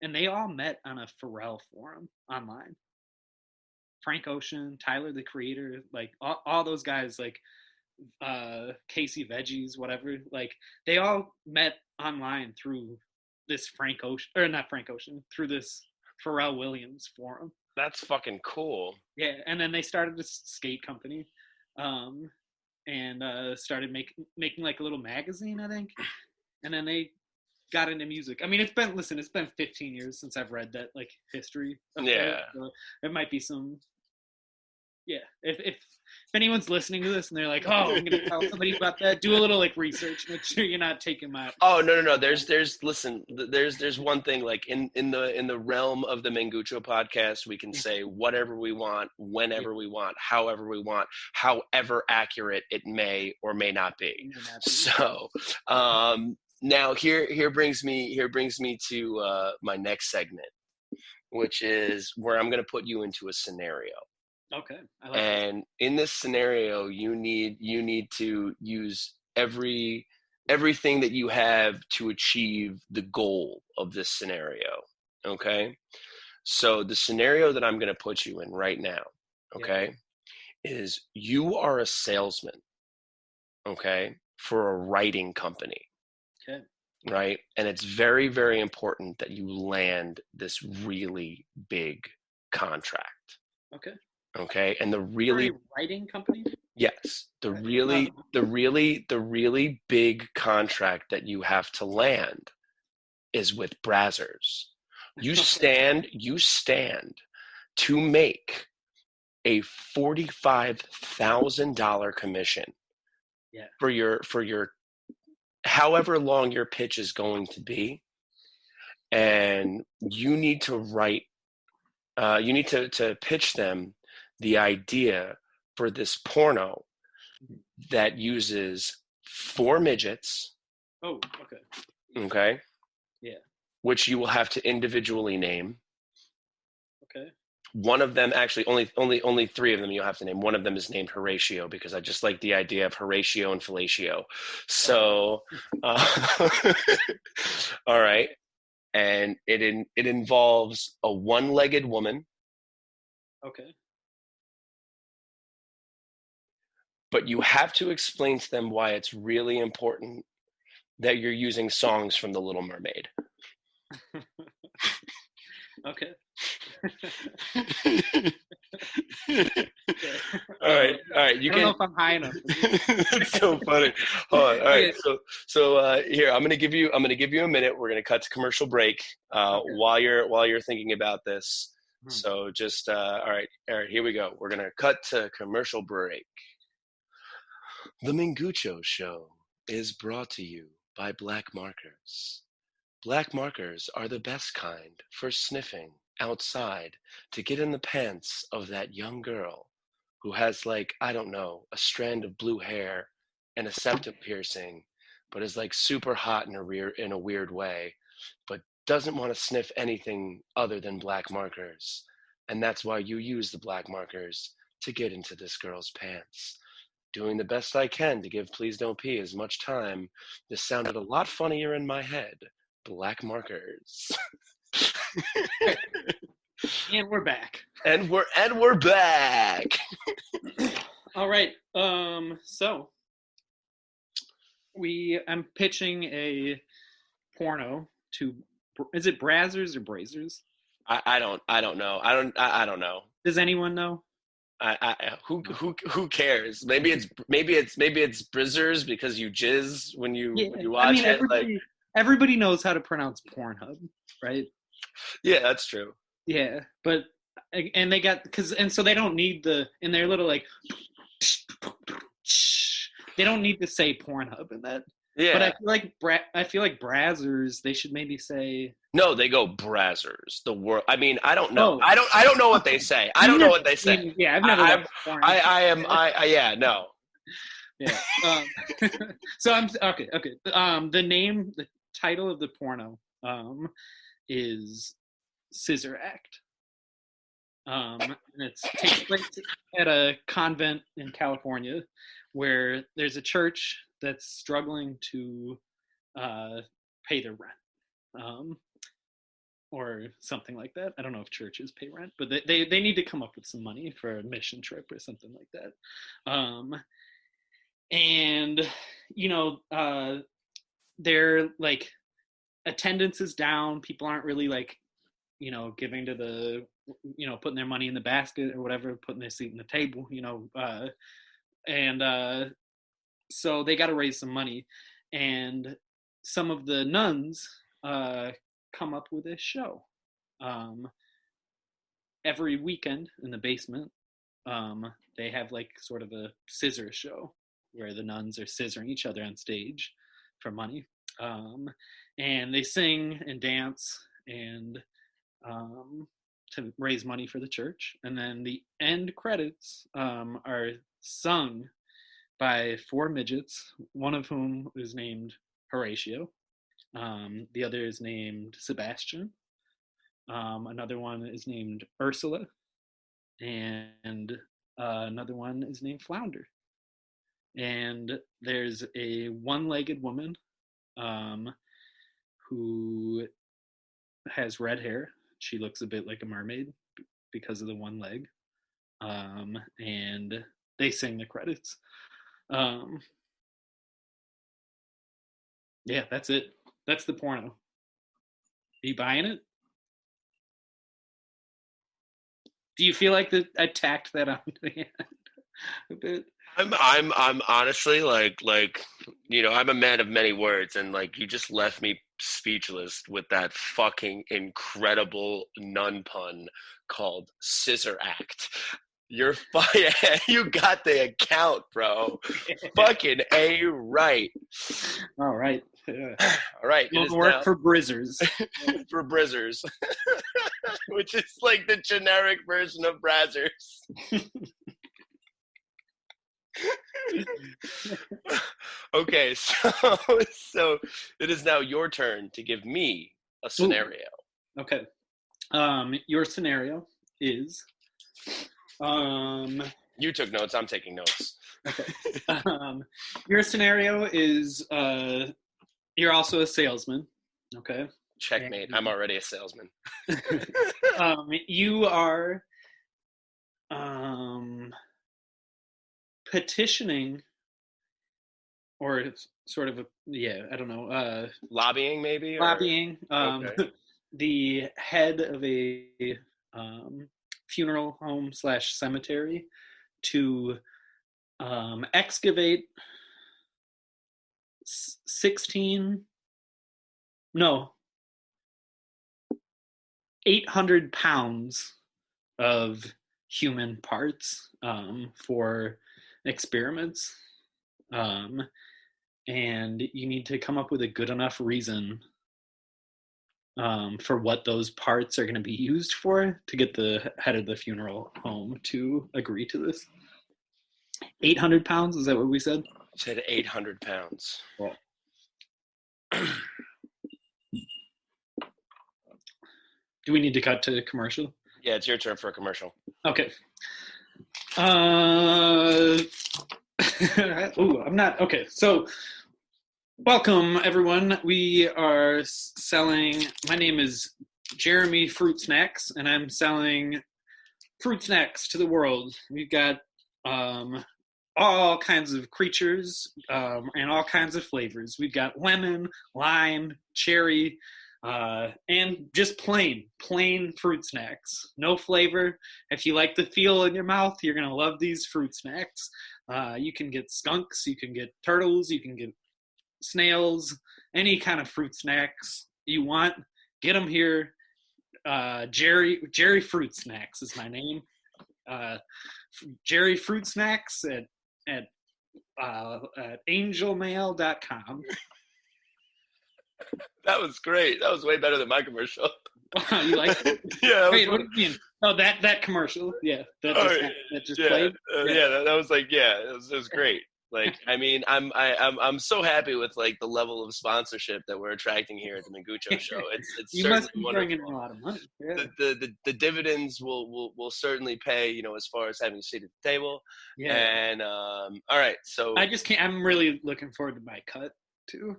and they all met on a Pharrell forum online. Frank Ocean, Tyler the Creator, like all those guys, like Casey Veggies, whatever. Like they all met online through this Frank Ocean, or not Frank Ocean, through this Pharrell Williams forum. That's fucking cool. Yeah, and then they started a skate company, um, and started making like a little magazine, I think. And then they got into music. I mean, it's been 15 years since I've read that like history of those. Yeah. So it might be some. Yeah, if anyone's listening to this and they're like, "Oh, I'm gonna tell somebody about that," do a little like research. Make sure you're not taking my. Oh, no. There's one thing, like in the realm of the Mangucho podcast, we can say whatever we want, whenever we want, however we want, however accurate it may or may not be. So, now here brings me to my next segment, which is where I'm going to put you into a scenario. Okay. I like And in this scenario, you need to use everything that you have to achieve the goal of this scenario. Okay? So the scenario that I'm going to put you in right now, okay, is you are a salesman, okay, for a writing company. Okay. Right? And it's very, very important that you land this really big contract. Okay. Okay. And the For really a writing company. yes, the Right. really big contract that you have to land is with Brazzers. You stand to make a $45,000 commission Yeah. for your however long your pitch is going to be, and you need to write. You need to pitch them the idea for this porno that uses 4 midgets. Oh, okay. Okay. Yeah. Which you will have to individually name. Okay. One of them, actually, only 3 of them you'll have to name. One of them is named Horatio because I just like the idea of Horatio and fellatio. So, all right. And it involves a one-legged woman. Okay. But you have to explain to them why it's really important that you're using songs from The Little Mermaid. Okay. All right. You I don't can. know if I'm high enough. It's so funny. Hold on. All right. So here, I'm gonna give you a minute. We're gonna cut to commercial break. While you're thinking about this. So just all right. Here we go. We're gonna cut to commercial break. The Mingucho Show is brought to you by black markers. Black markers are the best kind for sniffing outside to get in the pants of that young girl who has, like, I don't know, a strand of blue hair and a septum piercing, but is like super hot in a weird way, but doesn't want to sniff anything other than black markers. And that's why you use the black markers to get into this girl's pants. Doing the best I can to give Please Don't Pee as much time. This sounded a lot funnier in my head. Black markers. And we're back. And we're back. All right. So I'm pitching a porno to. Is it Brazzers or Brazers? I don't know. I don't know. Does anyone know? Who cares? Maybe it's Brizzers because you jizz when you watch it. Everybody knows how to pronounce Pornhub, right? Yeah, that's true. Yeah, but and they got so they don't need in their little like they don't need to say Pornhub in that. Yeah. But I feel like Brazzers, they should maybe say. No, they go Brazzers. The world. I mean, I don't know. I don't know what they say. I don't know what they say. Yeah, I've never. Yeah, no. Yeah. So I'm okay. Okay. The title of the porno, is Scissor Act. And it takes place at a convent in California, where there's a church that's struggling to pay their rent. or something like that. I don't know if churches pay rent, but they need to come up with some money for a mission trip or something like that. And they're like, attendance is down. People aren't really like, giving to the, putting their money in the basket or whatever, putting their seat in the table, and so they got to raise some money, and some of the nuns come up with a show every weekend in the basement. They have like sort of a scissor show where the nuns are scissoring each other on stage for money, and they sing and dance and to raise money for the church. And then the end credits are sung by 4 midgets, one of whom is named Horatio. The other is named Sebastian. Another one is named Ursula. And another one is named Flounder. And there's a one-legged woman who has red hair. She looks a bit like a mermaid because of the one leg. And they sing the credits. Yeah, that's it. That's the porno. Are you buying it? Do you feel like that I tacked that on a bit? I'm honestly like I'm a man of many words, and like you just left me speechless with that fucking incredible nun pun called Scissor Act. You're fine. You got the account, bro. Fucking A right. All right. Yeah. All right. It will work for Brizzers. For Brizzers. Which is like the generic version of Brazzers. Okay, so it is now your turn to give me a scenario. Ooh. Okay. Your scenario is you took notes, I'm taking notes. Okay. Your scenario is you're also a salesman. Okay. Checkmate. I'm already a salesman. You are petitioning, or sort of I don't know. Lobbying, maybe? Lobbying. Okay. The head of a funeral home / cemetery to excavate 800 pounds of human parts for experiments. And you need to come up with a good enough reason for what those parts are going to be used for to get the head of the funeral home to agree to this. 800 pounds? Is that what we said? Said 800 pounds. Well, do we need to cut to commercial? Yeah, it's your turn for a commercial. Okay. I'm not. Okay, so welcome, everyone. We are selling, my name is Jeremy Fruit Snacks, and I'm selling fruit snacks to the world. We've got all kinds of creatures and all kinds of flavors. We've got lemon, lime, cherry, and just plain fruit snacks. No flavor. If you like the feel in your mouth, you're going to love these fruit snacks. You can get skunks, you can get turtles, you can get snails, any kind of fruit snacks you want. Get them here. Jerry Fruit Snacks is my name. Jerry Fruit Snacks at angelmail.com. That was great. That was way better than my commercial. You like it? Yeah. Wait, what do you mean? Oh, that commercial? Yeah, that just played. That was like, it was great. Like, I mean, I'm so happy with like the level of sponsorship that we're attracting here at the Mangucho Show. It's you must be bringing in a lot of money. Yeah. The dividends will certainly pay. As far as having a seat at the table. Yeah. And all right, so I just can't. I'm really looking forward to my cut. too.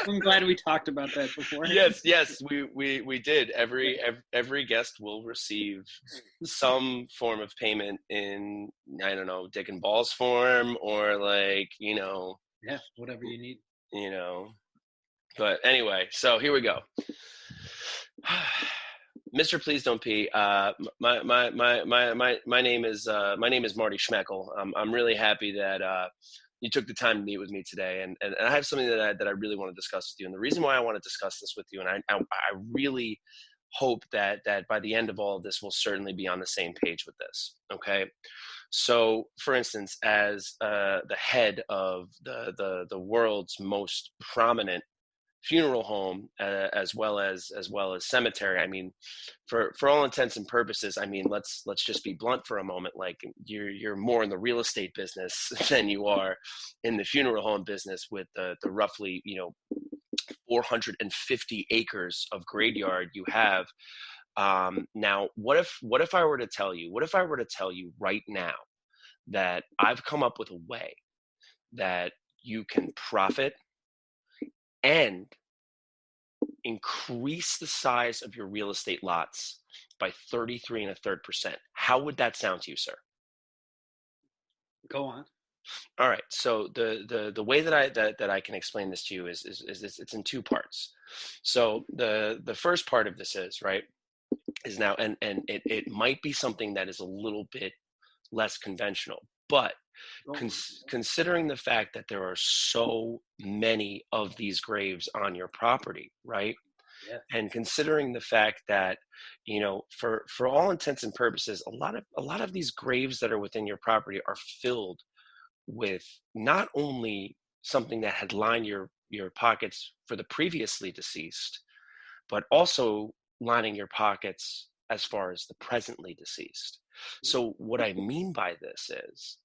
I'm glad we talked about that before. Yes, we did. Every guest will receive some form of payment in, I don't know, dick and balls form, or like, Yeah, whatever you need. But anyway, so here we go. Mr. Please Don't Pee. My name is Marty Schmeckel. I'm really happy that you took the time to meet with me today, and I have something that I really want to discuss with you. And the reason why I want to discuss this with you, and I really hope that by the end of all of this, we'll certainly be on the same page with this. Okay. So, for instance, as the head of the world's most prominent funeral home, as well as cemetery, I mean, for all intents and purposes, I mean, let's just be blunt for a moment. Like, you're more in the real estate business than you are in the funeral home business, with the roughly 450 acres of graveyard you have. Now, what if I were to tell you right now that I've come up with a way that you can profit and increase the size of your real estate lots by 33 1/3%? How would that sound to you, sir? Go on. All right. So the way that I can explain this to you is it's in two parts. So the first part of this is now, and it might be something that is a little bit less conventional, but considering the fact that there are so many of these graves on your property, right? Yeah. And considering the fact that, for all intents and purposes, a lot of these graves that are within your property are filled with not only something that had lined your pockets for the previously deceased, but also lining your pockets as far as the presently deceased. So what I mean by this is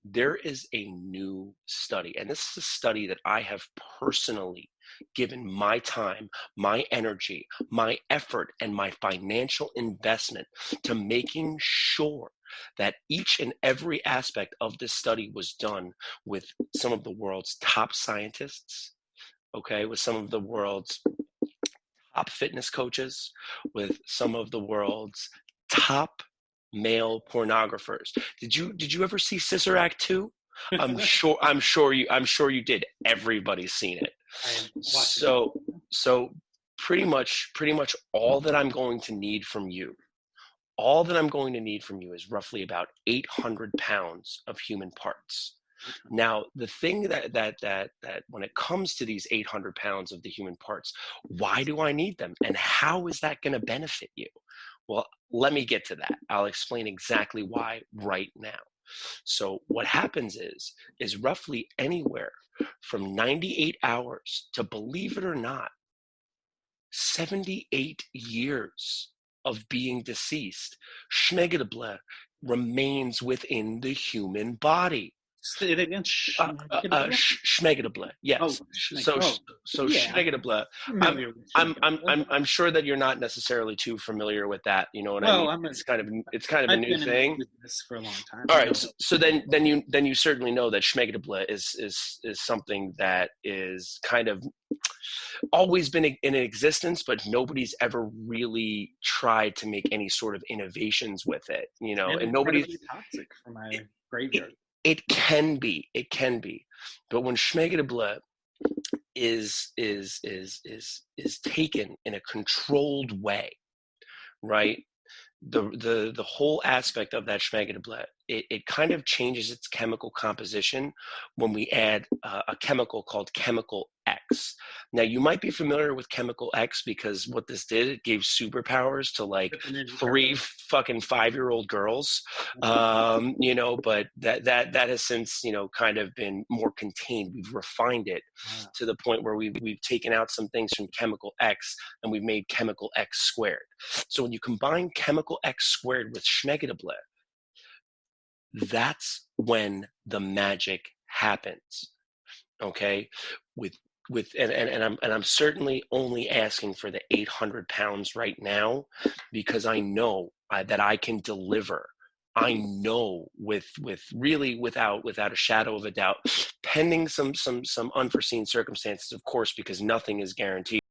there is a new study, and this is a study that I have personally given my time, my energy, my effort, and my financial investment to making sure that each and every aspect of this study was done with some of the world's top scientists, okay, with some of the world's top fitness coaches, with some of the world's top male pornographers. Did you ever see Scissor Act 2? I'm sure you did. Everybody's seen it. So pretty much all that I'm going to need from you is roughly about 800 pounds of human parts. Now, the thing that when it comes to these 800 pounds of the human parts, why do I need them? And how is that going to benefit you? Well, let me get to that. I'll explain exactly why right now. So what happens is roughly anywhere from 98 hours to, believe it or not, 78 years of being deceased, Schmegadabla remains within the human body. Say it again. Schmegadabla. Yes. Schmegadabla. I'm sure that you're not necessarily too familiar with that. You know what I mean? It's kind of a new thing. This for a long time. All right. So then you certainly know that Schmegadabla is something that is kind of always been in existence, but nobody's ever really tried to make any sort of innovations with it. And nobody's toxic for my graveyard. It can be, but when Schmegadabla is taken in a controlled way, right? The whole aspect of that Schmegadabla, it kind of changes its chemical composition when we add a chemical called chemical X. Now, you might be familiar with chemical X because what this did, it gave superpowers to like 3 fucking 5-year-old girls, but that has since, kind of been more contained. We've refined it to the point where we've taken out some things from chemical X and we've made chemical X squared. So when you combine chemical X squared with Schmegadabla, that's when the magic happens. Okay, I'm certainly only asking for the 800 pounds right now because I know that I can deliver I know with really without a shadow of a doubt, pending some unforeseen circumstances, of course, because nothing is guaranteed.